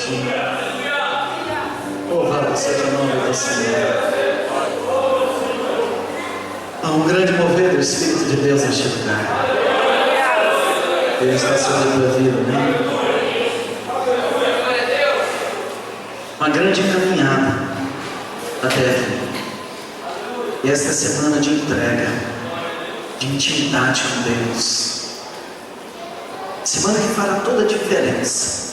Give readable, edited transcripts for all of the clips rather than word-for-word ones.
aqui. Louvado seja o nome do Senhor. Há um grande mover do Espírito de Deus neste lugar. Ele está sobre a tua vida, né? Uma grande caminhada até aqui. E esta semana de entrega, de intimidade com Deus. Semana que fará toda a diferença.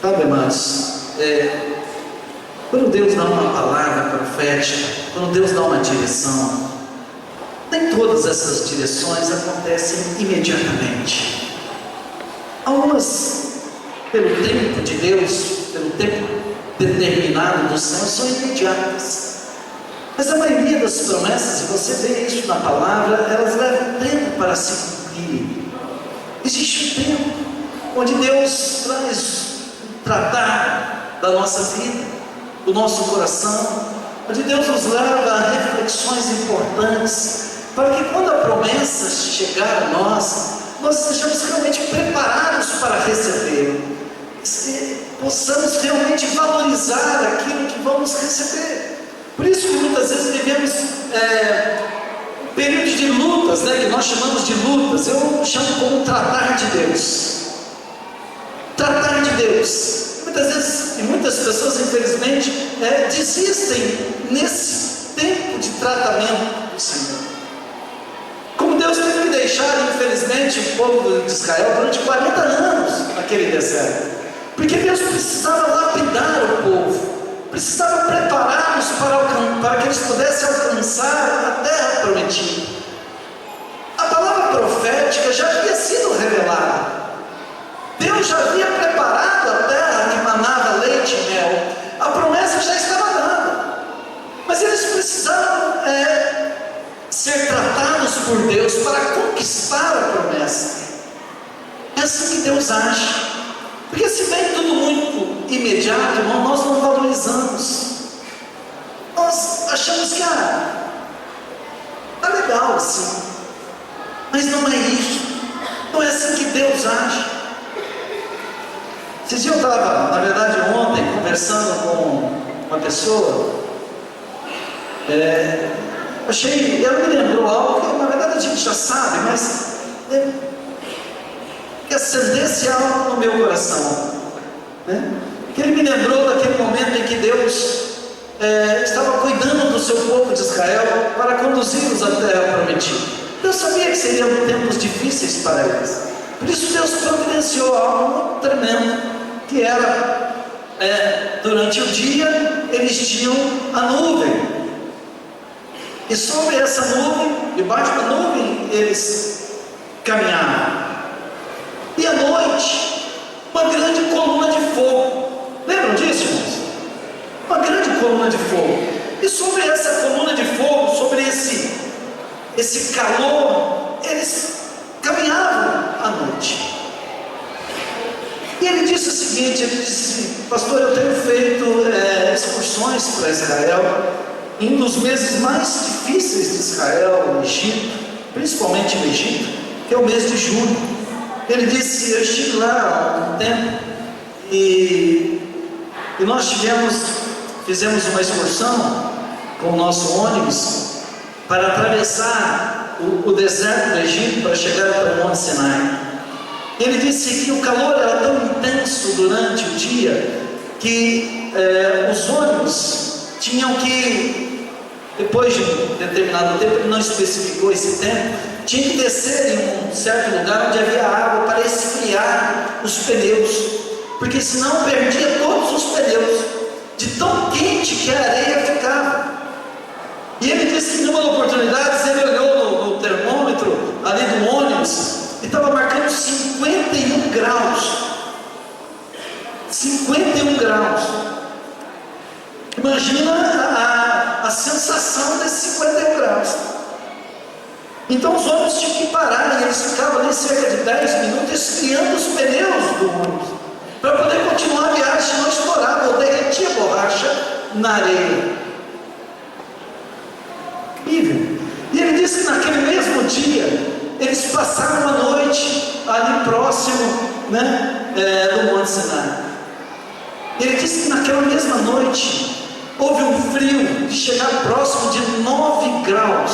Sabe, amados, quando Deus dá uma palavra profética, quando Deus dá uma direção, nem todas essas direções acontecem imediatamente. Algumas, pelo tempo de Deus, pelo tempo determinado do céu, são imediatas. Mas a maioria das promessas, e você vê isso na palavra, elas levam tempo para se cumprir. Existe um tempo onde Deus traz tratar da nossa vida, do nosso coração, onde Deus nos leva a reflexões importantes, para que quando a promessa chegar a nós estejamos realmente preparados para recebê-la, possamos realmente valorizar aquilo que vamos receber. Por isso que muitas vezes vivemos períodos de lutas, que nós chamamos de lutas. Eu chamo como tratar de Deus. Tratar de Deus. Muitas vezes, e muitas pessoas infelizmente desistem nesse tempo de tratamento do Senhor. Como Deus teve que deixar, infelizmente, o povo de Israel durante 40 anos naquele deserto, porque Deus precisava lapidar o povo, precisava prepará-los para que eles pudessem alcançar a terra prometida. A palavra profética já havia sido revelada. Deus já havia preparado a terra que manava leite e mel. A promessa já estava dada. Mas eles precisavam ser tratados por Deus para conquistar a promessa. É assim que Deus age. Porque se vem tudo muito imediato, irmão, nós não valorizamos. Nós achamos que tá legal assim. Mas não é isso. Não é assim que Deus age. Esse dia eu estava, na verdade ontem, conversando com uma pessoa. Ela me lembrou algo que na verdade a gente já sabe, mas que acendesse algo no meu coração, que ele me lembrou daquele momento em que Deus estava cuidando do seu povo de Israel para conduzi-los à terra prometida. Deus sabia que seriam tempos difíceis para eles, por isso Deus providenciou algo tremendo, que era durante o dia eles tinham a nuvem, e sobre essa nuvem, debaixo da nuvem, eles caminhavam. E à noite, uma grande coluna de fogo. Lembram disso, irmãos? Uma grande coluna de fogo. E sobre essa coluna de fogo, sobre esse calor, eles caminhavam à noite. E ele disse o seguinte, ele disse: pastor, eu tenho feito excursões para Israel, em um dos meses mais difíceis de Israel, o Egito, principalmente o Egito, que é o mês de julho. Ele disse: eu estive lá há um tempo e nós fizemos uma excursão com o nosso ônibus para atravessar o deserto do Egito para chegar para o Monte Sinai. Ele disse que o calor era tão intenso durante o dia que os ônibus tinham que, depois de um determinado tempo, ele não especificou esse tempo, tinha que descer em um certo lugar onde havia água para esfriar os pneus, porque senão perdia todos os pneus, de tão quente que a areia ficava. E ele disse que numa oportunidade ele olhou no termômetro ali do ônibus e estava marcando 51 graus. 51 graus. Imagina a sensação desses 51 graus. Então os ônibus tinham que parar, e eles ficavam ali cerca de 10 minutos esfriando os pneus do ônibus, para poder continuar a viagem, senão estourava ou derretia a borracha na areia. E ele disse que naquele mesmo dia eles passaram uma noite ali próximo, do Monte Sinai. Ele disse que naquela mesma noite houve um frio de chegar próximo de 9 graus.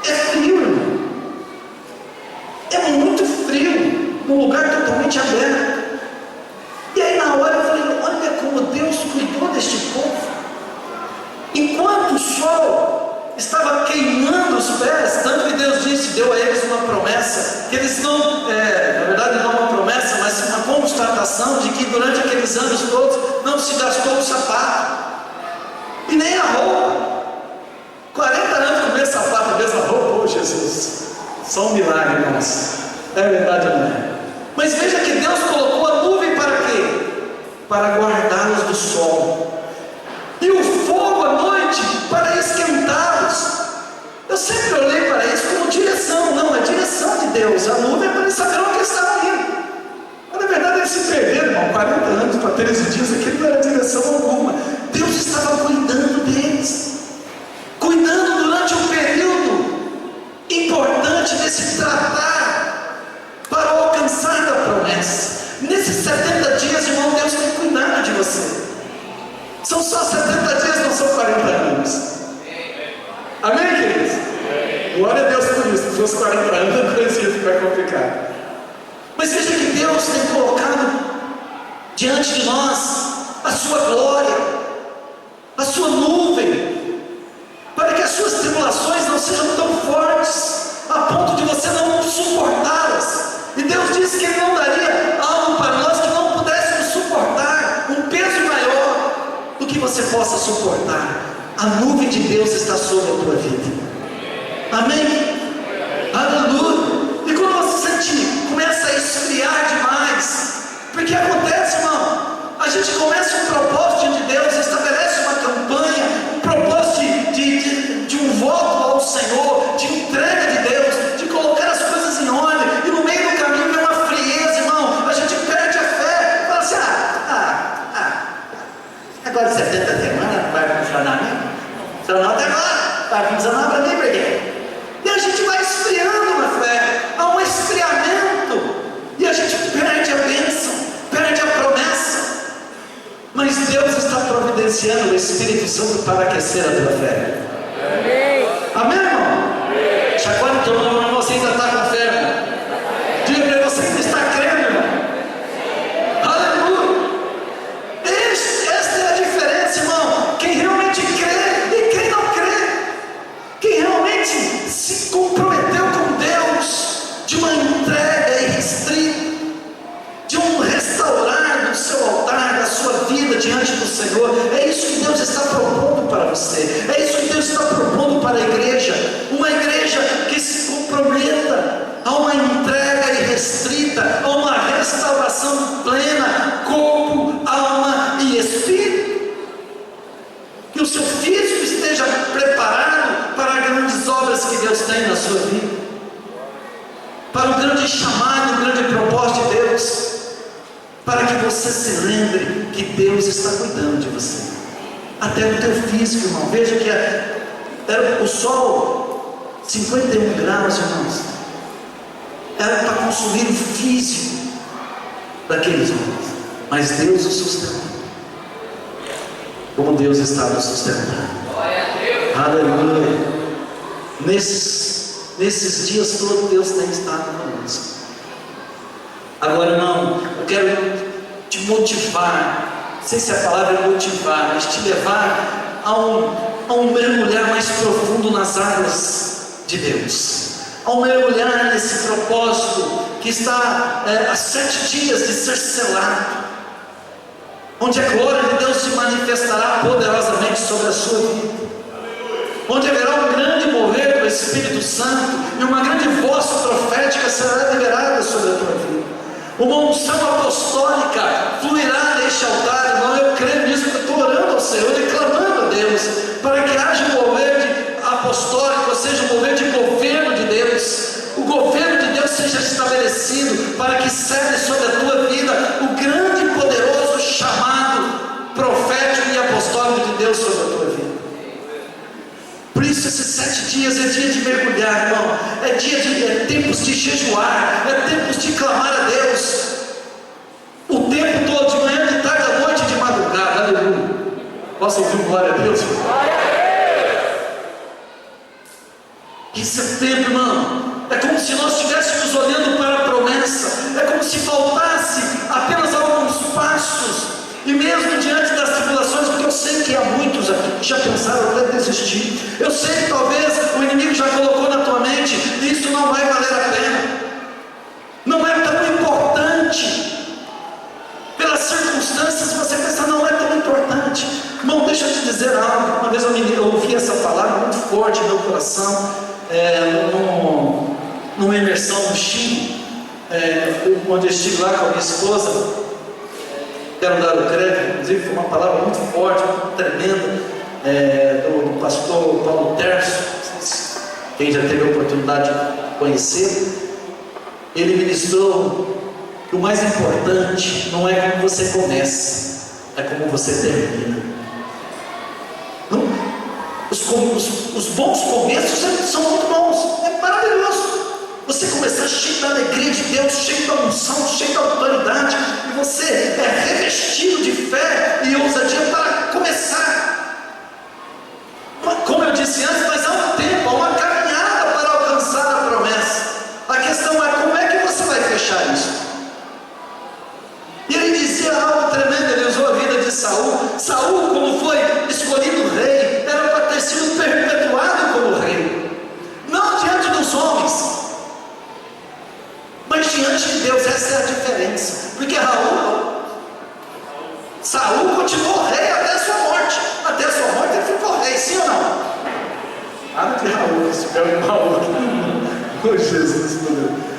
É frio, irmão. É muito frio, num lugar totalmente aberto. E aí na hora eu falei, olha como Deus cuidou deste povo. Enquanto o sol estava queimando os pés, tanto que Deus disse, deu a eles uma promessa, que eles não, na verdade não uma promessa, mas uma constatação de que durante aqueles anos todos não se gastou o sapato, e nem a roupa. 40 anos com o mesmo sapato, a mesma roupa, oh Jesus, só um milagre, irmãos. É verdade ou não é? Mas veja que Deus colocou a nuvem para quê? Para guardá-los do sol, e o fogo à noite para esquentá-los. Eu sempre olhei para isso como direção. Não, é direção de Deus. A nuvem é para eles saberem onde eles estavam indo. Mas na verdade eles se perderam, irmão. 40 anos para 13 dias, aquilo não era direção alguma. Deus estava cuidando deles, cuidando durante um período importante desse tratar para o alcançar da promessa. Nesses 70 dias, irmão, Deus tem cuidado de você. São só 70 dias, não são 40 anos. Amém, queridos? Glória a Deus por isso. Se fosse 40 anos, a coisa ia ficar complicada. Mas veja que Deus tem colocado diante de nós a sua glória, a sua nuvem, para que as suas tribulações não sejam tão fortes a ponto de você não suportá-las. E Deus disse que Ele não daria algo para nós que não pudéssemos suportar, um peso maior do que você possa suportar. A nuvem de Deus está sobre a tua vida. Amém? Aleluia. E quando você sentir, começa a esfriar demais, porque acontece, irmão, a gente começa um propósito de Deus, estabelece uma campanha, um propósito de um voto ao Senhor, de entrega de Deus, de colocar as coisas em ordem, e no meio do caminho vem uma frieza, irmão, a gente perde a fé, fala assim, agora 70 semanas não vai funcionar mesmo? Funcionou até agora, vai funcionar para mim, por quê? E a gente vai esfriando na fé, há um esfriamento, e a gente perde a bênção, perde a promessa. Mas Deus está providenciando o Espírito Santo para aquecer a tua fé. Amém, irmão? Chacoalhe o teu irmão, você ainda está com fé, irmão. Diga para ele, você ainda está crendo, irmão. Aleluia. Esta é a diferença, irmão. Quem realmente crê e quem não crê. Quem realmente se comprometeu com Deus de uma entrega irrestrita, de um restaurar do seu altar, da sua vida diante do Senhor. É isso que Deus está propondo para você. É isso que Deus está propondo para a igreja. Uma igreja que se comprometa a uma entrega irrestrita, a uma restauração plena, corpo, alma e espírito. Que o seu físico esteja preparado para grandes obras que Deus tem na sua vida, para o grande chamado, o grande propósito de Deus, para que você se lembre que Deus está cuidando de você, até do teu físico, irmão. Veja que era o sol, 51 graus, irmãos, era para consumir o físico daqueles homens, mas Deus o sustentou, como Deus está nos sustentando. Aleluia. Nesses dias todos Deus tem estado conosco. Agora, irmão, eu quero te motivar, não sei se a palavra é motivar, mas te levar a um mergulhar mais profundo nas águas de Deus, a um mergulhar nesse propósito que está há 7 dias de ser selado, onde a glória de Deus se manifestará poderosamente sobre a sua vida, onde haverá um grande mover do Espírito Santo e uma grande voz profética será liberada sobre a tua vida. Uma unção apostólica fluirá neste altar, irmão. Eu creio nisso, porque eu estou orando ao Senhor e clamando a Deus para que haja um mover apostólico, ou seja, um mover de governo de Deus. O governo de Deus seja estabelecido para que cede sobre a tua vida o grande e poderoso chamado profético e apostólico de Deus sobre a tua vida. Por isso esses 7 dias é dia de mergulhar, irmão. É tempos de jejuar, é tempos de clamar a Deus. Posso ouvir glória a Deus? Esse é o tempo, irmão. É como se nós estivéssemos olhando para a promessa. É como se faltasse apenas alguns passos. E mesmo diante das tribulações, porque eu sei que há muitos aqui que já pensaram até desistir. Eu sei que talvez o inimigo já colocou na tua mente, isso não vai valer a pena. Não é tão importante. Pelas circunstâncias você pensa, não é tão importante. Irmão, deixa eu te dizer algo. Uma vez eu ouvi essa palavra muito forte no meu coração, numa imersão no Chile, onde eu estive lá com a minha esposa. Quero dar o crédito, inclusive foi uma palavra muito forte, muito tremenda, do pastor Paulo Terço. Quem já teve a oportunidade de conhecer, ele ministrou que o mais importante não é como você começa, é como você termina. Os bons começos são muito bons, é maravilhoso. Você começar cheio da alegria de Deus, cheio da unção, cheio da autoridade, e você é revestido de fé e ousadia para começar. Como eu disse antes, mas há um tempo, há uma caminhada para alcançar a promessa. A questão é como é que você vai fechar isso. E ele dizia algo tremendo, ele usou a vida de Saul. Saul, como foi escolhido rei, era para ter sido perpetuado como rei, não diante dos homens, mas diante de Deus. Essa é a diferença. Porque Saul continuou rei até a sua morte. Até a sua morte ele ficou rei, sim ou não? Nada de Raul, esse meu Raul. Oh, Jesus,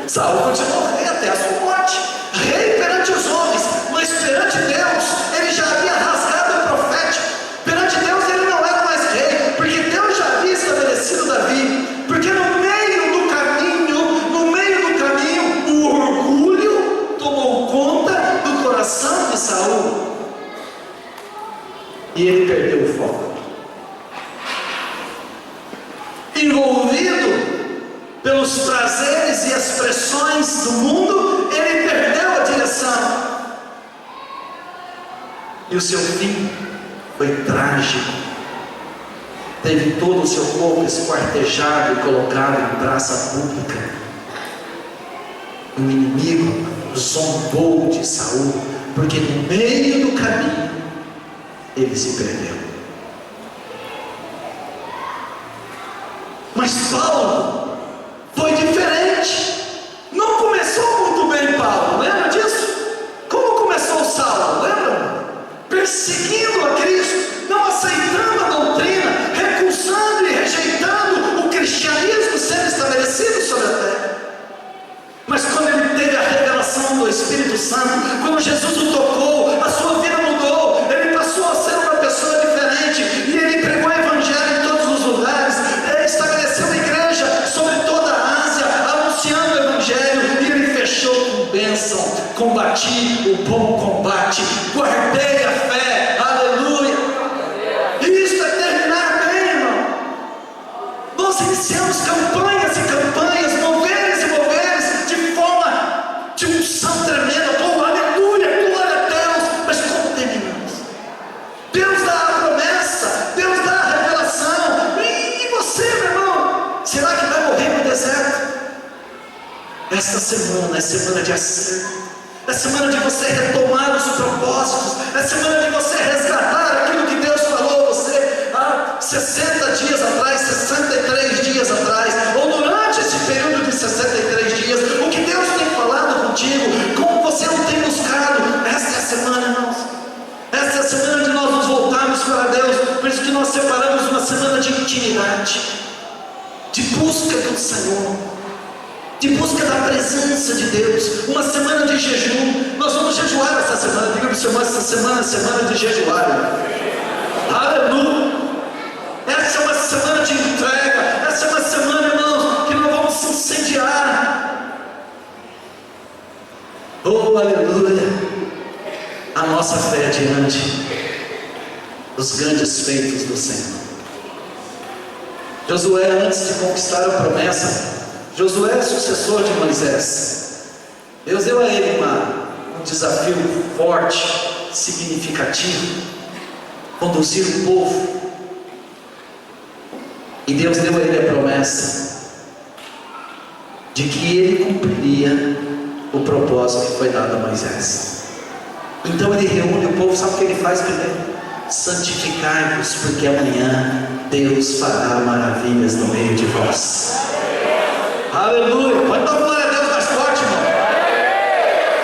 Saul continuou rei até a sua morte. Rei perante os homens, mas perante Deus, ele já havia rasgado o profético. Perante Deus ele não era mais rei, porque Deus já havia estabelecido Davi. Porque no meio do caminho, o orgulho tomou conta do coração de Saul. E ele perdeu o foco. Envolvido pelos prazeres e as pressões do mundo, ele perdeu a direção. E o seu fim foi trágico. Teve todo o seu corpo esquartejado e colocado em praça pública. O inimigo zombou de Saul, porque no meio do caminho ele se perdeu. Mas Paulo foi diferente. Não começou muito bem Paulo, lembra disso? Como começou Saulo, lembra? Perseguindo a Cristo, não aceitando a doutrina, recusando e rejeitando o cristianismo sendo estabelecido sobre a terra. Mas quando ele teve a revelação do Espírito Santo, quando Jesus o tocou, a sua vida mudou, ele passou a ser uma pessoa diferente, e ele pregou o evangelho em todos os lugares, estabeleceu uma igreja sobre toda a Ásia, anunciando o evangelho, e ele fechou com bênção. Combati o bom combate, guardei a fé, aleluia. Isso é terminar bem, irmão. Nós iniciamos campanhas e campanhas, moveres e moveres, de forma de unção tremenda, oh, aleluia, glória a Deus. Mas como terminamos? Deus dá a promessa, Deus dá a revelação, e você, meu irmão, será que vai morrer no deserto? Esta semana é semana de acerto, é semana de você retomar os propósitos, é semana de você resgatar aquilo que Deus falou a você há 60 dias atrás, 63 dias atrás, ou durante esse período de 63 dias, o que Deus tem falado contigo, como você não tem buscado. Esta é a semana, irmãos. Esta é a semana de nós nos voltarmos para Deus. Por isso que nós separamos uma semana de intimidade, de busca do Senhor, de busca da presença de Deus, uma semana de jejum. Nós vamos jejuar essa semana. Diga para o seu irmão, essa semana é semana de jejuar. Aleluia. Essa é uma semana de entrega. Essa é uma semana, irmãos, que nós vamos se incendiar. Oh, aleluia. A nossa fé diante dos grandes feitos do Senhor. Josué, antes de conquistar a promessa, Josué é sucessor de Moisés. Deus deu a ele um desafio forte, significativo. conduzir o povo. E Deus deu a ele a promessa de que ele cumpriria o propósito que foi dado a Moisés. Então ele reúne o povo, sabe o que ele faz primeiro? Santificai-vos, porque amanhã Deus fará maravilhas no meio de vós. Aleluia! Pode dar glória a Deus mais forte, irmão.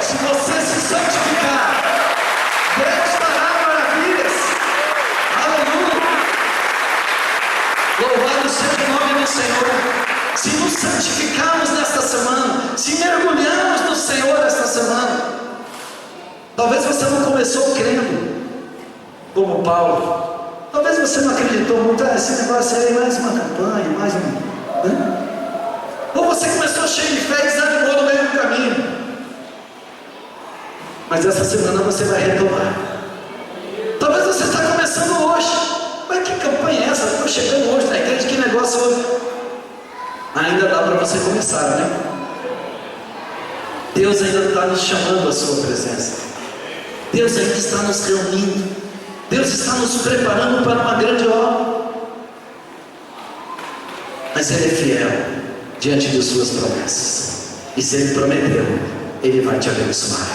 Se você se santificar, Deus fará maravilhas. Aleluia! Louvado seja o nome do Senhor. Se nos santificarmos nesta semana, se mergulharmos no Senhor esta semana, talvez você não começou crendo como Paulo, talvez você não acreditou muito, esse negócio aí é mais uma campanha, mais um, né? Ou você começou cheio de fé e desanimou no meio do caminho. Mas essa semana você vai retomar. Talvez você está começando hoje. Mas que campanha é essa? Estou chegando hoje na igreja, que negócio hoje? Ainda dá para você começar, né? Deus ainda está nos chamando à sua presença. Deus ainda está nos reunindo. Deus está nos preparando para uma grande obra. Mas Ele é fiel diante de suas promessas. E se Ele prometeu, Ele vai te abençoar.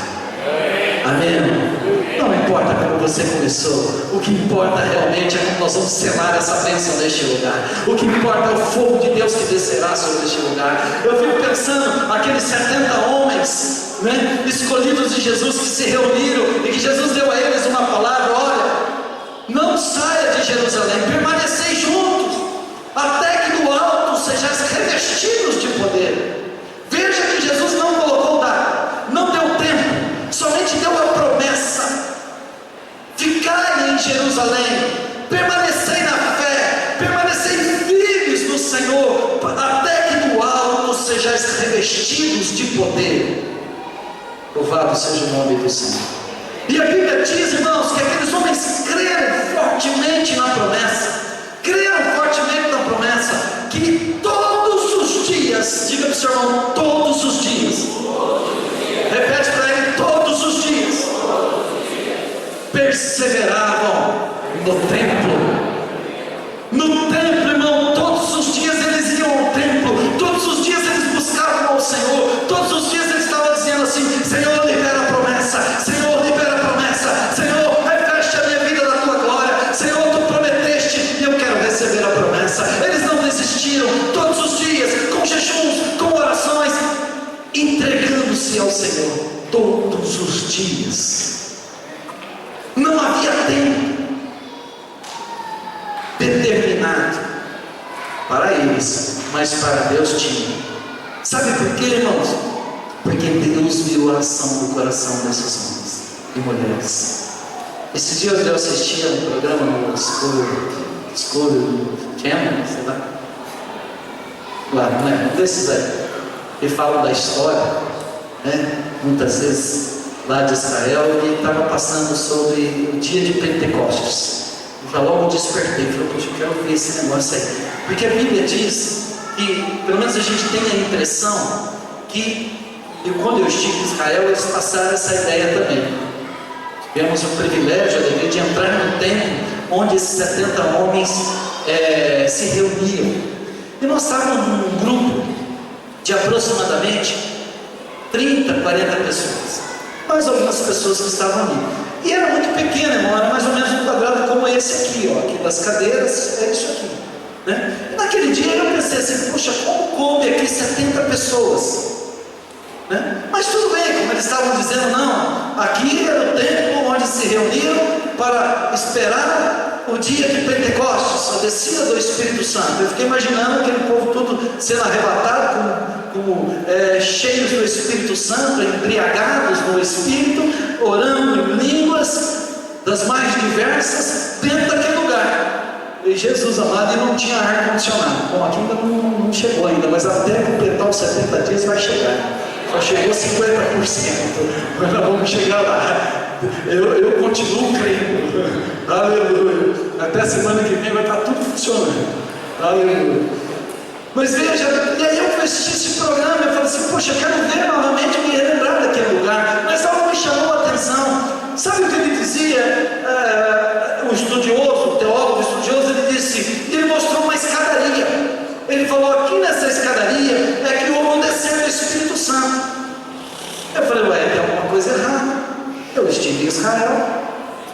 Amém? Não importa como você começou, o que importa realmente é como nós vamos selar essa bênção neste lugar. O que importa é o fogo de Deus que descerá sobre este lugar. Eu fico pensando, aqueles 70 homens, né, escolhidos de Jesus, que se reuniram e que Jesus deu a eles uma palavra: olha, não saia de Jerusalém, permanecei juntos, até que do alto sejais revestidos de poder. Veja que Jesus não colocou data, não deu tempo, somente deu a promessa: ficai em Jerusalém, permanecei na fé, permanecei firmes no Senhor, até que do alto sejais revestidos de poder. Louvado seja o nome do Senhor. E a Bíblia diz, irmãos, que aqueles homens creram fortemente na promessa, que todos os dias, diga para o seu irmão, todos os dias, repete para ele, todos os dias, perseveravam no templo, irmão. Todos os dias eles iam ao templo, todos os dias eles buscavam ao Senhor, todos os dias eles estavam dizendo assim: Senhor, libera a promessa, Senhor, libera a promessa, Senhor, reveste a minha vida da tua glória, Senhor, tu prometeste e eu quero receber a promessa. Eles não desistiram, todos os dias, com jejuns, com orações, entregando-se ao Senhor, todos os dias. Não havia tempo determinado para eles, mas para Deus tinha. Sabe por quê, irmãos? Porque Deus viu a ação do coração desses homens e mulheres. Esses dias eu assistia um programa no School Channel, sei lá, não é? Um desses aí. E falam da história, né? Muitas vezes lá de Israel, e estava passando sobre o dia de Pentecostes. Eu já logo despertei, falei: poxa, eu quero ver esse negócio aí, porque a Bíblia diz que, pelo menos a gente tem a impressão que, e quando eu estive em Israel, eles passaram essa ideia também. Tivemos o privilégio, a alegria de entrar num templo onde esses 70 homens se reuniam, e nós estávamos num grupo de aproximadamente 30, 40 pessoas, mais algumas pessoas que estavam ali, e era muito pequeno, irmão, era mais ou menos um quadrado como esse aqui, ó, aqui das cadeiras, é isso aqui, né? E naquele dia eu pensei assim: puxa, como coube aqui 70 pessoas, né? Mas tudo bem, como eles estavam dizendo, não, aqui era o templo onde se reuniram para esperar o dia de Pentecostes, a descida do Espírito Santo. Eu fiquei imaginando aquele povo todo sendo arrebatado, cheios do Espírito Santo, embriagados no Espírito, orando em línguas das mais diversas, dentro daquele lugar. E Jesus amado, e não tinha ar-condicionado. Bom, aqui ainda não chegou ainda, mas até completar os 70 dias vai chegar. Só chegou 50%, mas nós vamos chegar lá. Eu continuo crendo. Aleluia. Até semana que vem vai estar tudo funcionando. Aleluia. Mas veja, e aí eu assisti esse programa e falei assim: poxa, eu quero ver novamente, me relembrar daquele lugar. Mas algo me chamou a atenção. Sabe o que ele dizia? O estudioso escadaria é que houve um descer do Espírito Santo. Eu falei, ué, tem alguma coisa errada. Eu estive em Israel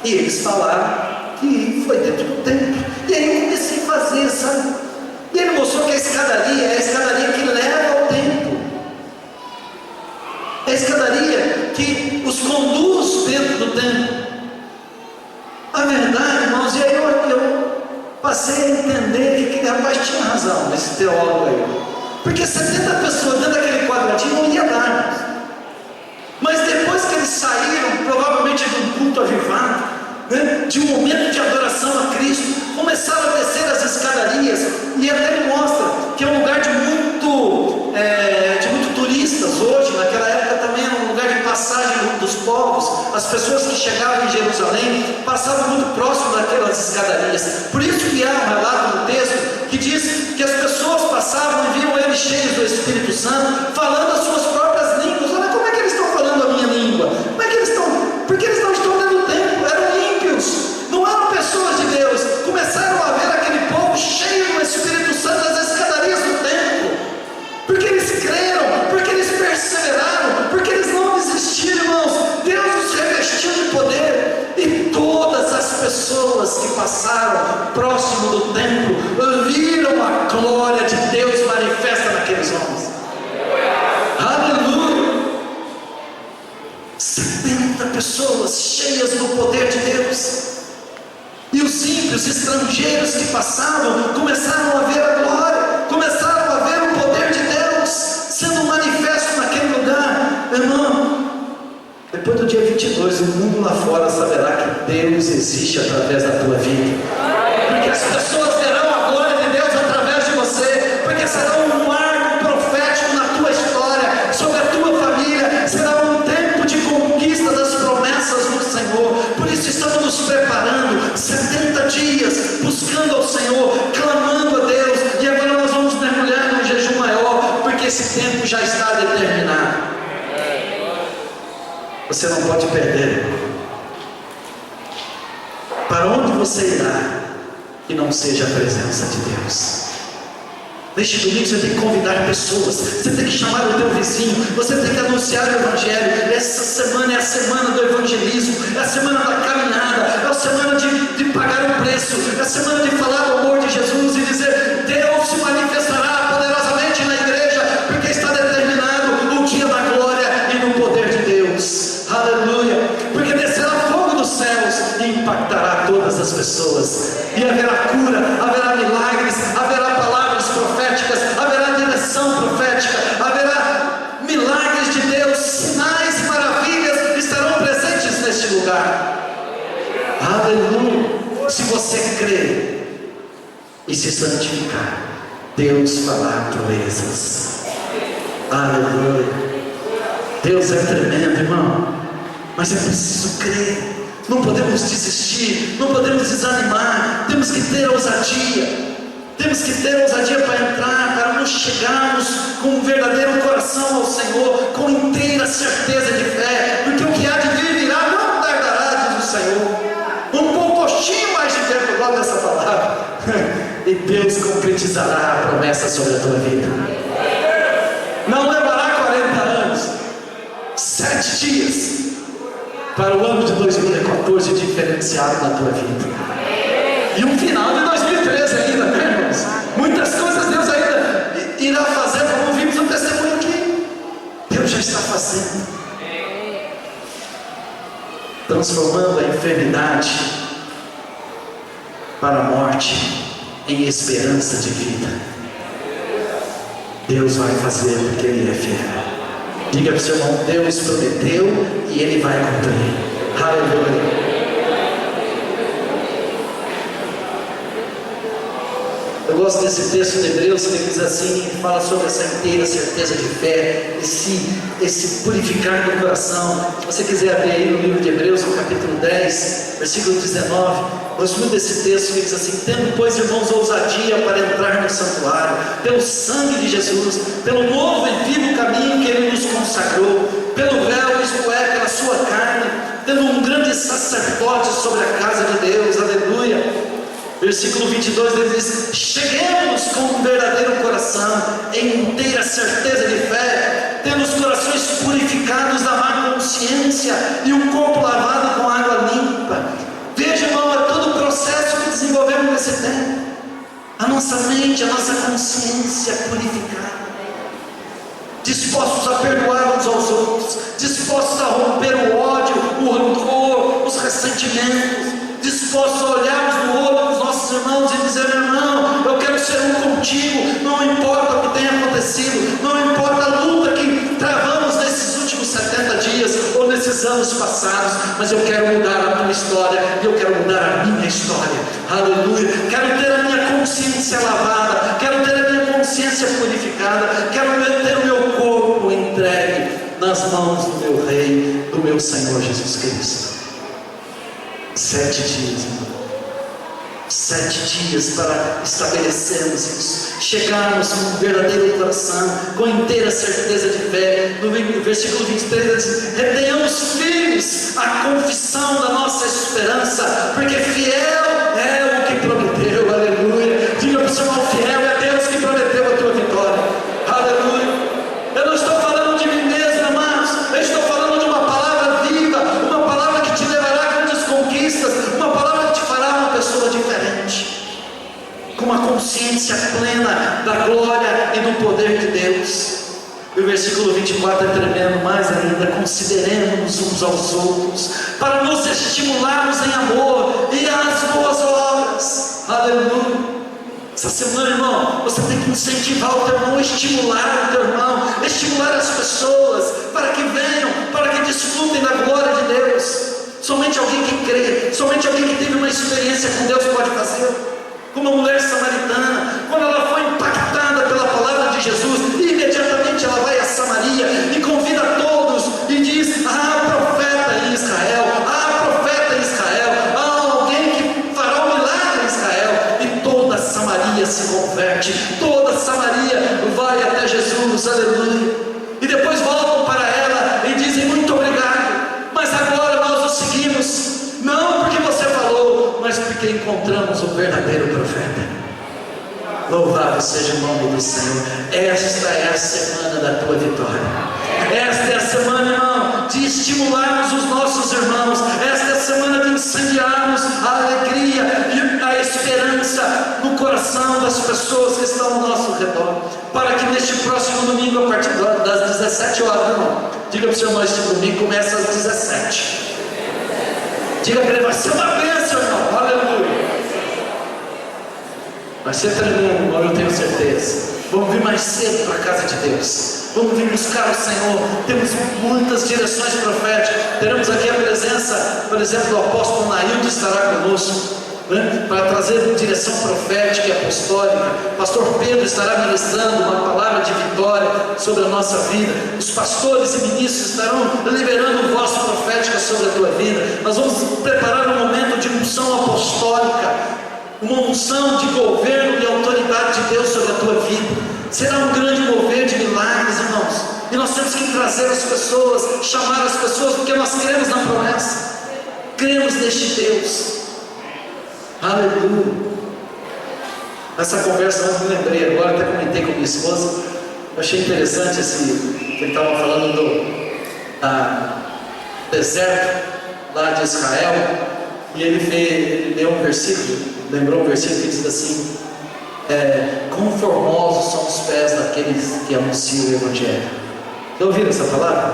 e eles falaram que foi dentro do templo. E aí eu comecei a fazer, sabe? E ele mostrou que a escadaria é a escadaria que leva ao templo. É a escadaria que os conduz dentro do templo. A verdade, irmãos, e aí eu passei a entender que aquele rapaz tinha razão, esse teólogo aí. Porque 70 pessoas dentro daquele quadradinho não ia dar. Mas depois que eles saíram, provavelmente de um culto avivado, né, de um momento de adoração a Cristo, começaram a descer as escadarias, e até me mostra que é um lugar de muito turistas hoje. Naquela época também era um lugar de passagem dos povos. As pessoas que chegavam em Jerusalém passavam muito próximo daquelas escadarias. Por isso que há um relato no texto que diz que as pessoas passavam e viam eles cheios do Espírito Santo, falando as suas próprias línguas. Olha como é que eles estão falando a minha língua. Como é que eles estão? Porque eles não estão dentro do templo, eram ímpios, não eram pessoas de Deus. Começaram a ver aquele povo cheio do Espírito Santo das escadarias do templo, porque eles creram, porque eles perseveraram, porque eles não desistiram, irmãos. Deus os revestiu de poder, e todas as pessoas que passaram próximo do templo viram a glória de Deus manifesta naqueles homens. Aleluia! 70 pessoas cheias do poder de Deus. E os ímpios, estrangeiros que passavam, começaram a ver a glória, começaram a ver o poder de Deus sendo manifesto naquele lugar. Irmão, depois do dia 22, o mundo lá fora saberá que Deus existe através da tua vida, porque as pessoas verão a glória de Deus através de você, porque será um marco profético na tua história, sobre a tua família, será um tempo de conquista das promessas do Senhor. Por isso estamos nos preparando, 70 dias, buscando ao Senhor, clamando a Deus, e agora nós vamos mergulhar num jejum maior, porque esse tempo já está determinado. Você não pode perder. Para onde você irá que não seja a presença de Deus? Neste domingo você tem que convidar pessoas, você tem que chamar o teu vizinho, você tem que anunciar o Evangelho. Essa semana é a semana do evangelismo, é a semana da caminhada, é a semana de pagar o preço, é a semana de falar do amor de Jesus e dizer: Deus se manifestará poderosamente na igreja, porque está determinado o dia da glória e do poder de Deus. Aleluia! Porque descerá fogo dos céus e impactará todas as pessoas, e haverá cura, haverá milagres, haverá palavras proféticas, haverá direção profética, haverá milagres de Deus, sinais e maravilhas estarão presentes neste lugar. Aleluia! Se você crer e se santificar, Deus fará proezas. Aleluia! Deus é tremendo, irmão, mas é preciso crer. Não podemos desistir, não podemos desanimar, temos que ter ousadia. Temos que ter ousadia para entrar, para nos chegarmos com um verdadeiro coração ao Senhor, com inteira certeza de fé, porque o que há de vir virá, não tardará, diz o Senhor. Um postinho mais de tempo, eu gosto dessa palavra, e Deus concretizará a promessa sobre a tua vida. Não levará 40 anos, 7 dias, para o ano de 2014 diferenciado na tua vida, e um final de 2013 ainda, né, irmãos? Muitas coisas Deus ainda irá fazer, como vimos no testemunho aqui. Deus já está fazendo, transformando a enfermidade para a morte em esperança de vida. Deus vai fazer, porque Ele é fiel. Diga para o seu irmão: Deus prometeu e Ele vai cumprir. Aleluia! Eu gosto desse texto de Hebreus que diz assim, fala sobre essa inteira certeza de fé, esse purificar do coração. Se você quiser abrir aí no livro de Hebreus, no capítulo 10, versículo 19, gosto muito desse texto que diz assim: tendo, pois, irmãos, ousadia para entrar no santuário, pelo sangue de Jesus, pelo novo e vivo caminho que Ele nos consagrou, pelo véu, isto é, pela sua carne, tendo um grande sacerdote sobre a casa de Deus. Aleluia! Versículo 22 ele diz: cheguemos com um verdadeiro coração, em inteira certeza de fé, tendo os corações purificados da má consciência e o corpo lavado com água limpa. Veja, irmão, é todo o processo que desenvolvemos nesse tempo. A nossa mente, a nossa consciência purificada, dispostos a perdoar uns aos outros, dispostos a romper o ódio, o rancor, os ressentimentos, dispostos a olharmos no olho dos nossos irmãos e dizer: meu irmão, eu quero ser um contigo, não importa o que tenha acontecido, não importa a luta que travamos nesses últimos 70 dias ou nesses anos passados, mas eu quero mudar a tua história e eu quero mudar a minha história. Aleluia. Quero ter a minha consciência lavada, quero ter a minha consciência purificada, quero ter o meu corpo entregue nas mãos do meu Rei, do meu Senhor Jesus Cristo. 7 dias, irmão. 7 dias para estabelecermos isso, chegarmos com um verdadeiro coração, com inteira certeza de fé. No versículo 23 ele diz: retenhamos firmes a confissão da nossa esperança, porque fiel é o que prometeu. Aleluia. Diga para o seu irmão: fiel é Deus que prometeu a tua vitória. Aleluia. Eu não estou falando de mim mesmo, amados, eu estou falando de uma palavra viva, uma palavra que te levará a grandes conquistas, uma palavra que te fará uma pessoa diferente, com uma consciência plena da glória e do poder de Deus. E o versículo 24 é tremendo mais ainda: consideremos uns aos outros, para nos estimularmos em amor e às boas obras. Aleluia. Essa semana, irmão, você tem que incentivar o teu irmão, estimular o teu irmão, estimular as pessoas, para que venham, para que desfrutem da glória de Deus. Somente alguém que crê, somente alguém que teve uma experiência com Deus pode fazer. Como a mulher samaritana, quando ela foi impactada pela palavra de Jesus, imediatamente ela vai a Samaria e convida todos e diz: há profeta em Israel, há profeta em Israel, há alguém que fará um milagre em Israel. E toda Samaria se converte, toda Samaria vai até Jesus. Aleluia. E depois voltam para ela e dizem: muito obrigado, mas agora nós o seguimos, não porque você falou, mas porque encontramos o verdadeiro profeta. Louvado seja o nome do Senhor. Esta é a semana da tua vitória. Esta é a semana, irmão, de estimularmos os nossos irmãos. Esta é a semana de incendiarmos a alegria e a esperança no coração das pessoas que estão ao nosso redor, para que neste próximo domingo, a partir das 17 horas, irmão, diga para o seu irmão: este domingo começa às 17. Diga para ele: vai ser uma bênção, irmão. Aleluia. Vai ser tremendo, irmão, eu tenho certeza. Vamos vir mais cedo para a casa de Deus. Vamos vir buscar o Senhor. Temos muitas direções proféticas. Teremos aqui a presença, por exemplo, do apóstolo Naildo estará conosco, né, para trazer direção profética e apostólica. Pastor Pedro estará ministrando uma palavra de vitória sobre a nossa vida. Os pastores e ministros estarão liberando voz profética sobre a tua vida. Nós vamos preparar um momento de unção apostólica, uma unção de governo e autoridade de Deus sobre a tua vida. Será um grande mover de milagres, irmãos. E nós temos que trazer as pessoas, chamar as pessoas, porque nós cremos na promessa, cremos neste Deus. Aleluia. Nessa conversa eu me lembrei agora, até comentei com minha esposa. Eu achei interessante que ele estava falando do deserto lá de Israel. E ele leu um versículo, lembrou um versículo que diz assim: quão formosos são os pés daqueles que anunciam o Evangelho. Já ouviram essa palavra?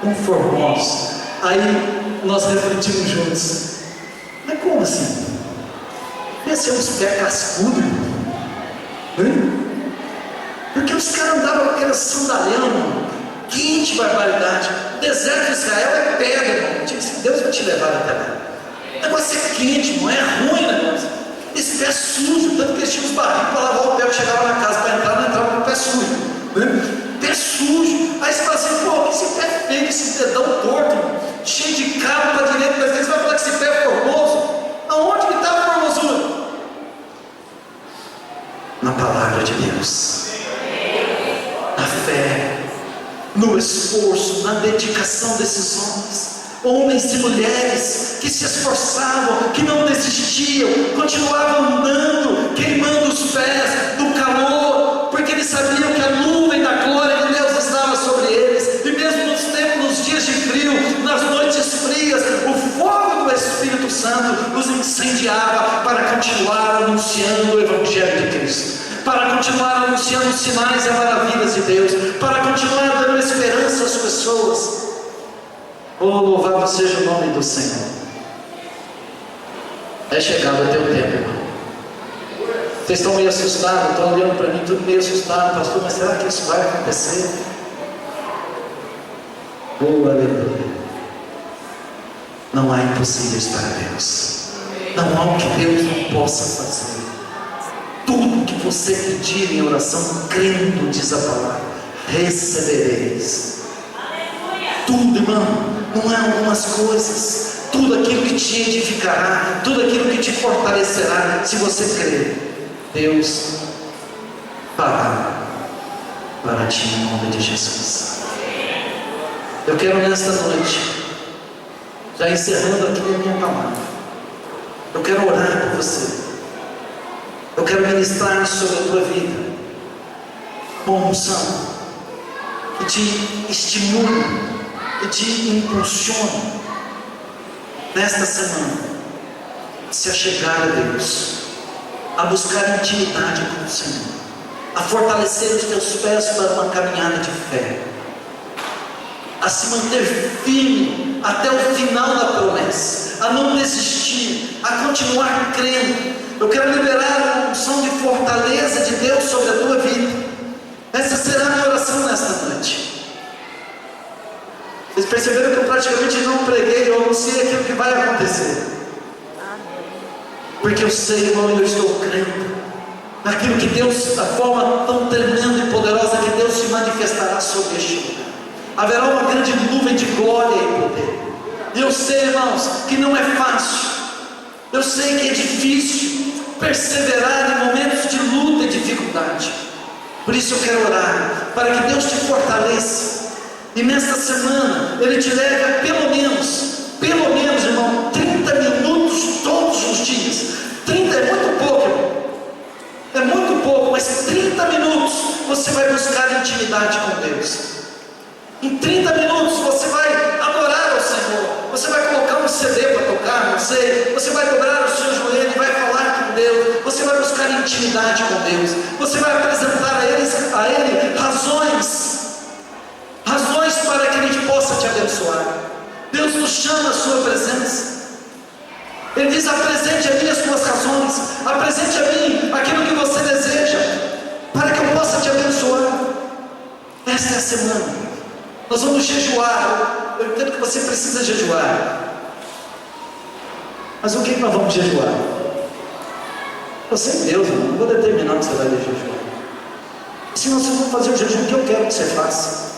Quão formosos. Aí nós refletimos juntos: mas como assim? Esse é uns pés cascudos, porque os caras andavam com aquela sandalhão, quente barbaridade. O deserto de Israel é pedra, irmão. Deus vai te levar até lá. O negócio é quente, não é ruim, né? Esse pé sujo, tanto que eles tinham os barrinhos para lavar o pé, que chegava na casa para entrar, não entrava com o pé sujo, né? Pé sujo. Aí você fala assim: pô, que esse pé feio, esse dedão torto, cheio de cabo para direita, mas você vai falar que esse pé é formoso? Aonde que está a formosura? Na palavra de Deus, na fé, no esforço, na dedicação desses homens. homens e mulheres que se esforçavam, que não desistiam, continuavam andando, queimando os pés no calor, porque eles sabiam que a nuvem da glória de Deus estava sobre eles, e mesmo nos tempos, nos dias de frio, nas noites frias, o fogo do Espírito Santo os incendiava para continuar anunciando o Evangelho de Cristo, para continuar anunciando os sinais e maravilhas de Deus, para continuar dando esperança às pessoas. Oh, louvado seja o nome do Senhor. É chegado o teu tempo, irmão. Vocês estão meio assustados, estão olhando para mim, tudo meio assustado, pastor, mas será que isso vai acontecer? Oh, aleluia. Não há impossíveis para Deus. Não há o que Deus não possa fazer. Tudo que você pedir em oração, crendo, diz a palavra, recebereis. Tudo, irmão, não é algumas coisas. Tudo aquilo que te edificará, tudo aquilo que te fortalecerá, se você crer, Deus fará para ti em nome de Jesus. Eu quero nesta noite, já encerrando aqui a minha palavra, eu quero orar por você. Eu quero ministrar sobre a tua vida uma unção que te estimule e te impulsione nesta semana a se achegar a Deus, a buscar intimidade com o Senhor, a fortalecer os teus pés para uma caminhada de fé, a se manter firme até o final da promessa, a não desistir, a continuar crendo. Eu quero liberar uma unção de fortaleza de Deus sobre a tua vida. Essa será a minha oração nesta noite. Vocês perceberam que eu praticamente não preguei, eu anunciei aquilo que vai acontecer. Porque eu sei, irmão, eu estou crendo naquilo que Deus, da forma tão tremenda e poderosa que Deus se manifestará sobre este lugar. Haverá uma grande nuvem de glória e poder. E eu sei, irmãos, que não é fácil. Eu sei que é difícil perseverar em momentos de luta e dificuldade. Por isso eu quero orar para que Deus te fortaleça, e nesta semana Ele te leve a pelo menos, irmão, 30 minutos todos os dias. 30 é muito pouco, irmão. É muito pouco, mas 30 minutos você vai buscar intimidade com Deus. Em 30 minutos você vai adorar ao Senhor. Você vai colocar um CD para tocar, não sei. Você vai dobrar o seu joelho e vai falar com Deus. Você vai buscar intimidade com Deus. Você vai apresentar a Ele razões para que Ele possa te abençoar. Deus nos chama à sua presença. Ele diz: apresente a mim as tuas razões, apresente a mim aquilo que você deseja, para que eu possa te abençoar. Esta é a semana. Nós vamos jejuar. Eu entendo que você precisa jejuar. Mas o que nós vamos jejuar? Você é Deus, não vou determinar que você vai jejuar. Senão vocês vão fazer o jejum que eu quero que você faça.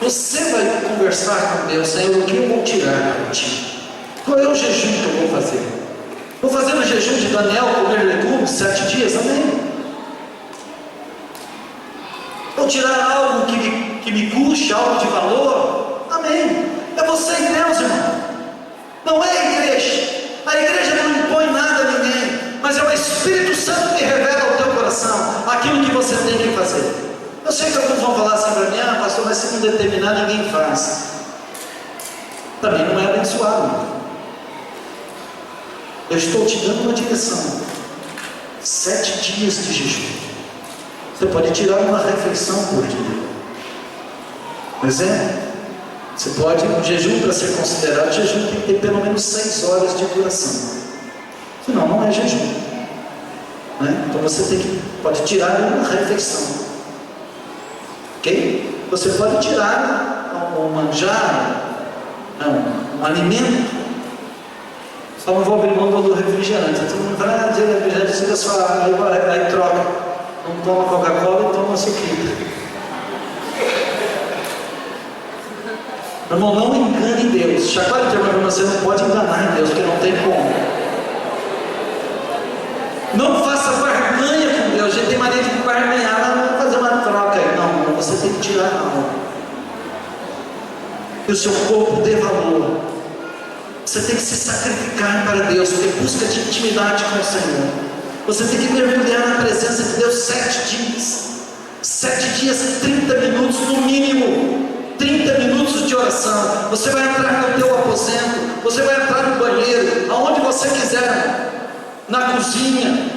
Você vai conversar com Deus: Senhor, o que eu vou tirar para ti? Qual é o jejum que eu vou fazer? Vou fazer o jejum de Daniel, comer legumes 7 dias? Amém. Vou tirar algo que me custe, algo de valor? Amém. É você e Deus, irmão. Não é a igreja. A igreja não impõe nada a ninguém, mas é o Espírito Santo que revela ao teu coração aquilo que você tem que fazer. Eu sei que alguns vão falar assim para mim: ah, pastor, mas se não determinar, ninguém faz. Também não é abençoado, irmão. Eu estou te dando uma direção. 7 dias de jejum. Você pode tirar uma refeição por dia. Pois é. Você pode, um jejum, para ser considerado jejum, tem que ter pelo menos 6 horas de duração. Senão não é jejum, né? Então você pode tirar uma refeição. Ok? Você pode tirar um manjar, um alimento. Só não vou abrir mão do refrigerante. Todo mundo fala: ah, refrigerante, tira só água, aí troca. Não toma Coca-Cola e toma suquita. Meu irmão, não engane Deus. Chacoalha o teu irmão: você não pode enganar Deus, porque não tem como. Não faça barganha com Deus. A gente tem maneira de barganhar, mas não fazer uma troca aí. Não, você tem que tirar a alma. Que o seu corpo dê valor Você tem que se sacrificar para Deus, ter busca de intimidade com o Senhor. Você tem que mergulhar na presença de Deus 7 dias. 7 dias, 30 minutos no mínimo. 30 minutos de oração. Você vai entrar no teu aposento, você vai entrar no banheiro, aonde você quiser, na cozinha,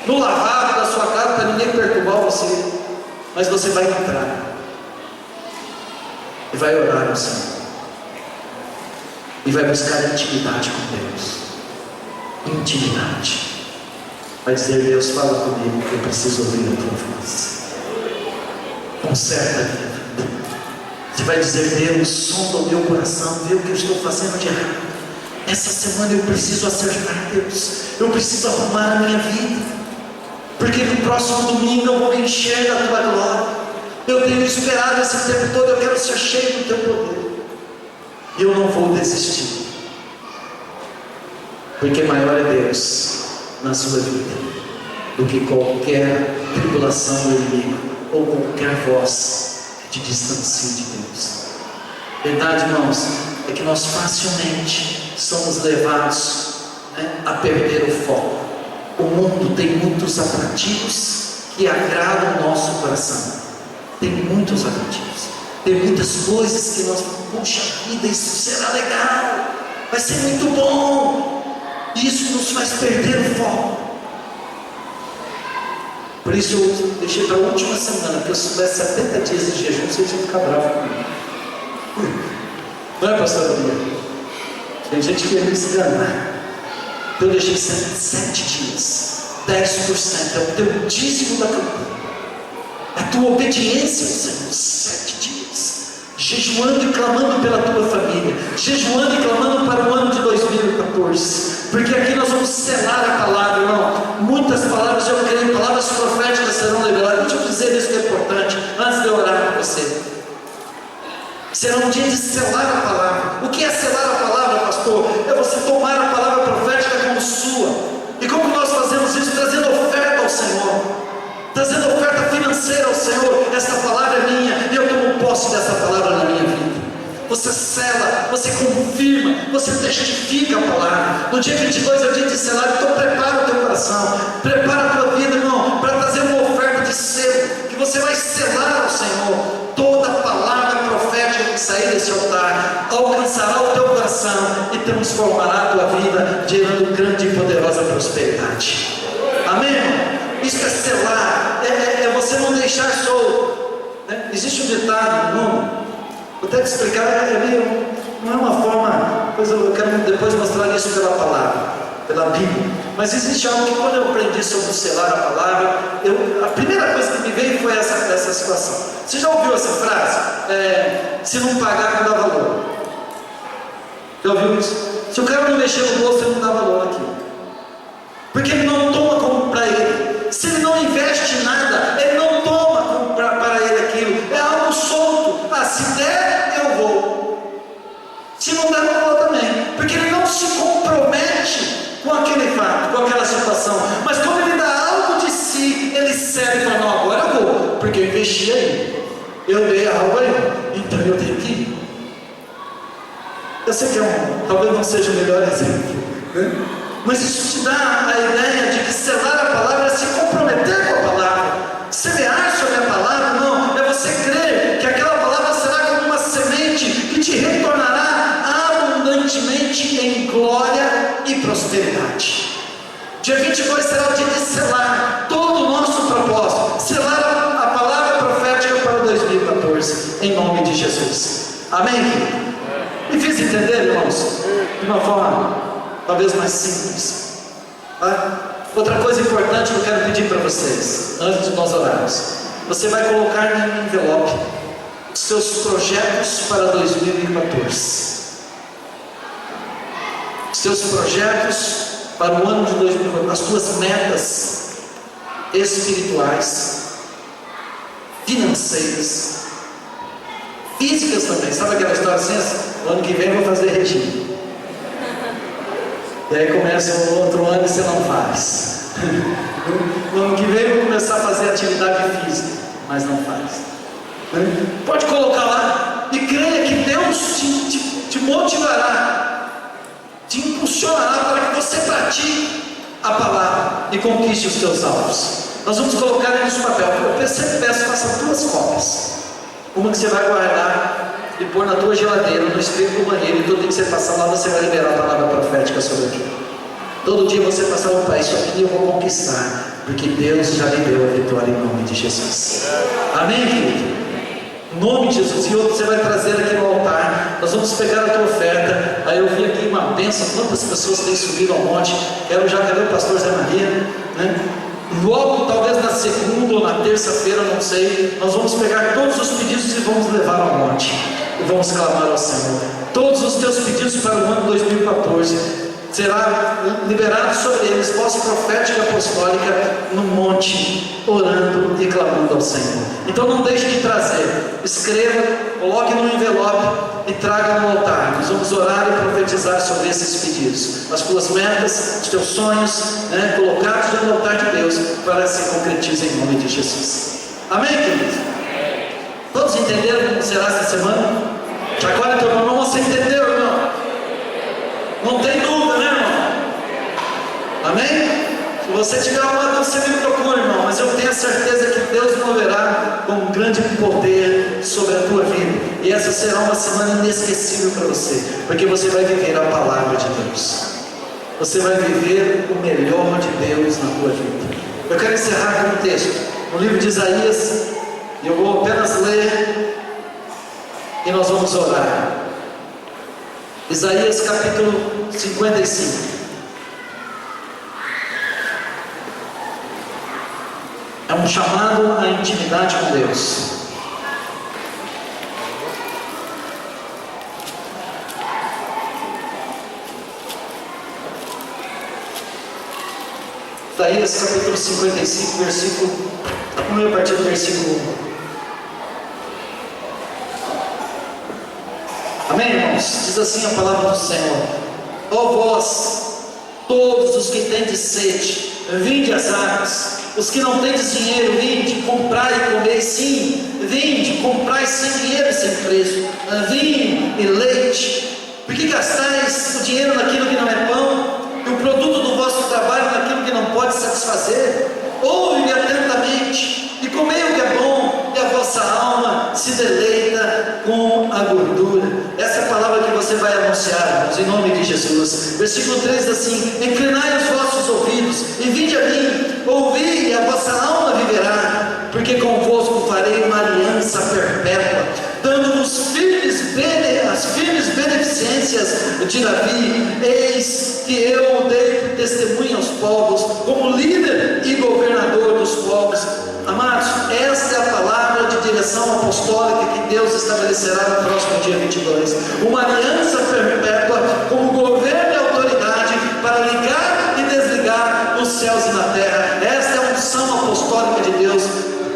no lavabo da sua casa, para ninguém perturbar você. Mas você vai entrar e vai orar ao Senhor, e vai buscar intimidade com Deus. Intimidade. Vai dizer: Deus, fala comigo, eu preciso ouvir a tua voz. Conserta a minha vida. Você vai dizer: Deus, sonda o meu coração, vê o que eu estou fazendo de errado. Essa semana eu preciso acertar, Deus. Eu preciso arrumar a minha vida, porque no próximo domingo eu vou me encher da tua glória. Eu tenho esperado esse tempo todo, eu quero ser cheio do teu poder. E eu não vou desistir, porque maior é Deus na sua vida do que qualquer tribulação do inimigo, ou qualquer voz que te distancie de Deus. Verdade, irmãos, é que nós facilmente somos levados, a perder o foco. O mundo tem muitos atrativos que agradam o nosso coração. Tem muitos atrativos, tem muitas coisas que nós, puxa vida, isso será legal, vai ser muito bom. Isso nos faz perder o foco. Por isso eu deixei para a última semana, porque eu soubesse 70 dias de jejum, vocês iam ficar bravos comigo. Não é, pastor Bia? Tem gente que quer me enganar. Então eu deixei 7 dias, 10%, é o teu dízimo da campanha, a tua obediência ao Senhor. 7 dias, jejuando e clamando pela tua família, jejuando e clamando para o ano de 2014, porque aqui nós vamos selar a palavra, irmão. Muitas palavras, eu creio, palavras proféticas serão liberadas. Deixa eu dizer isso que é importante, antes de eu orar para você. Será um dia de selar a palavra. O que é selar a palavra, pastor? É você tomar a palavra profética como sua. E como nós fazemos isso? Trazendo oferta ao Senhor, trazendo oferta financeira ao Senhor. Essa palavra é minha, e eu tomo posse dessa palavra na minha vida. Você sela, você confirma, você testifica a palavra. No dia 22 é o dia de selar. Então prepara o teu coração, prepara a tua vida, irmão, para trazer uma oferta de selo, que você vai selar ao Senhor. Toda palavra profética que sair desse altar alcançará o teu coração e transformará a tua vida, gerando grande e poderosa prosperidade. Amém, irmão? Isso é selar, é você não deixar solto, né? Existe um ditado no mundo, vou até te explicar, não é uma forma, pois eu quero depois mostrar isso pela palavra, pela Bíblia. Mas existe algo que, quando eu aprendi sobre selar a palavra, a primeira coisa que me veio foi essa situação. Você já ouviu essa frase? Se não pagar, não dá valor. Já ouviu isso? Se o cara não mexer no bolso, ele não dá valor aqui, porque ele não toma como para ele. Se ele não investe em nada, ele não toma como para ele aquilo. É algo solto. Se der, eu vou. Se não der, eu vou também. Porque ele não se compromete com aquele fato, com aquela situação. Mas quando ele dá algo de si, ele serve e fala: não, agora eu vou, porque eu investi aí, eu dei algo aí, então eu tenho que ir. Eu sei que talvez não seja o melhor exemplo, né? Mas isso te dá a ideia de que selar a palavra é se comprometer com a palavra. Semear sobre a palavra, não, é você crer que aquela palavra será como uma semente que te retornará abundantemente em glória e prosperidade. Dia 22 será o dia de selar todo o nosso propósito, selar a palavra profética para 2014, em nome de Jesus. Amém? Me fiz entender, irmãos, de uma forma talvez mais simples, tá? Outra coisa importante que eu quero pedir para vocês, antes de nós orarmos: você vai colocar em envelope os seus projetos para 2014, seus projetos para o ano de 2014, as suas metas espirituais, financeiras, físicas também. Sabe aquela história assim? No ano que vem eu vou fazer regime. E aí começa o outro ano e você não faz. No ano que vem eu vou começar a fazer atividade física, mas não faz. Pode colocar lá e creia que Deus te motivará te impulsionará para que você pratique a palavra e conquiste os teus alvos. Nós vamos colocar eles no papel. Eu sempre peço, faça 2 cópias. Uma que você vai guardar e pôr na tua geladeira, no espelho do banheiro, e todo dia que você passar lá, você vai liberar a palavra profética sobre aquilo. Todo dia você passar, opa, isso aqui eu vou conquistar, porque Deus já lhe deu a vitória em nome de Jesus. Amém, querido? Em nome de Jesus. E outro você vai trazer aqui no altar. Nós vamos pegar a tua oferta. Aí eu vi aqui uma bênção, quantas pessoas têm subido ao monte. Quero já, cadê o pastor Zé Maria, né? Logo, talvez na segunda ou na terça-feira, não sei, nós vamos pegar todos os pedidos e vamos levar ao monte e vamos clamar ao Senhor. Todos os teus pedidos para o ano 2014 será liberado sobre eles voz profética e apostólica no monte, orando e clamando ao Senhor. Então não deixe de trazer, escreva, coloque no envelope e traga no altar. Nós vamos orar e profetizar sobre esses pedidos, as tuas metas, os teus sonhos, né, colocados no altar de Deus, para que se concretizem em nome de Jesus. Amém, queridos? Todos entenderam como será essa semana? Chacoalha teu irmão, você entendeu, irmão? Não tem dúvida, né, irmão? Amém? Se você tiver alguma dúvida, você me procura, irmão. Mas eu tenho a certeza que Deus moverá com um grande poder sobre a tua vida. E essa será uma semana inesquecível para você, porque você vai viver a palavra de Deus. Você vai viver o melhor de Deus na tua vida. Eu quero encerrar com um texto no livro de Isaías, e eu vou apenas ler e nós vamos orar. Isaías capítulo 55. É um chamado à intimidade com Deus. Isaías capítulo 55, versículo, a partir do versículo 1. Amém, irmãos? Diz assim a palavra do Senhor: ó vós, todos os que tendes sede, vinde às águas. Os que não tendes dinheiro, vinde, comprai e comei. Sim, vinde, comprai sem dinheiro e sem preço vinho e leite. Por que gastais o dinheiro naquilo que não é pão, e o produto do vosso trabalho naquilo que não pode satisfazer? Ouve-me atentamente e comei o que é bom, e a vossa alma se deleita com a gordura. Essa é a palavra que você vai anunciar, irmãos, em nome de Jesus. Versículo 3 diz assim: inclinai os vossos ouvidos e vinde a mim, ouvi, e a vossa alma viverá, porque convosco farei uma aliança perpétua, dando-vos as firmes beneficências de Davi. Eis que eu dei por testemunha aos povos, como líder e governador dos povos. Amados, esta é a palavra de direção apostólica que Deus estabelecerá no próximo dia 22. Uma aliança perpétua como governo e autoridade para ligar e desligar nos céus e na terra. Esta é a unção apostólica de Deus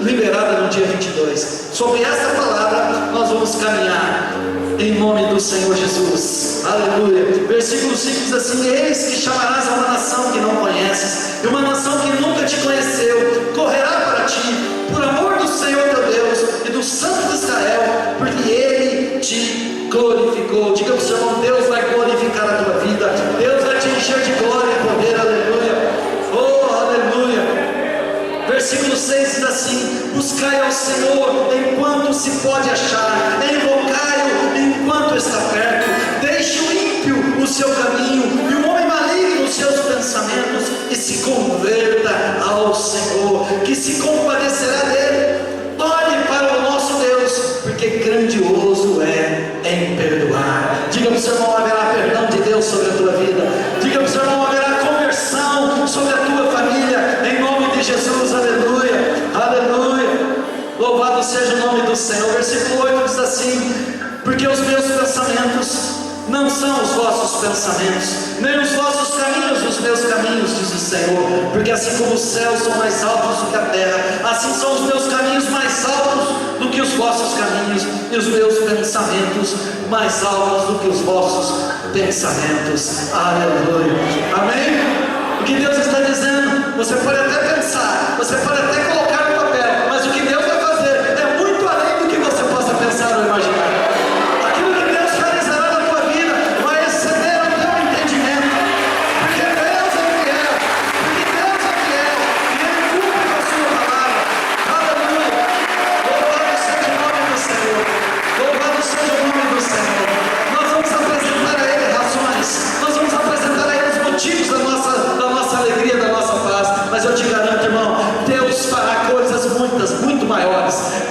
liberada no dia 22. Sobre esta palavra nós vamos caminhar em nome do Senhor Jesus. Aleluia. Versículo 5 diz assim: eis que chamarás a uma nação que não conheces, e uma nação que nunca te conheceu correrá para ti, por amor do Senhor teu Deus e do Santo de Israel, porque Ele te glorificou. Diga para o seu irmão: Deus vai glorificar a tua vida, Deus vai te encher de glória e poder. Aleluia. Oh, aleluia. Versículo 6 diz assim: buscai ao Senhor enquanto se pode achar, invocai-o enquanto está perto. Deixe o ímpio o seu caminho e o homem maligno os seus pensamentos, e se converta ao Senhor, que se compadecerá dele. Olhe para o nosso Deus, porque grandioso é em perdoar. Diga para o seu irmão: haverá perdão de Deus sobre a tua vida. Diga para o seu irmão: haverá conversão sobre a tua família, em nome de Jesus. Aleluia, aleluia. Louvado seja o nome do Senhor. Versículo 8 diz assim: porque os meus pensamentos não são os vossos pensamentos, nem os vossos caminhos os meus caminhos, diz o Senhor. Porque assim como os céus são mais altos do que a terra, assim são os meus caminhos mais altos do que os vossos caminhos, e os meus pensamentos mais altos do que os vossos pensamentos. Aleluia. Amém? O que Deus está dizendo, você pode até pensar, você pode até colocar no papel, mas o que Deus vai fazer é muito além do que você possa pensar ou imaginar. Aquilo que Deus realizará na tua vida vai exceder o teu entendimento. palavras.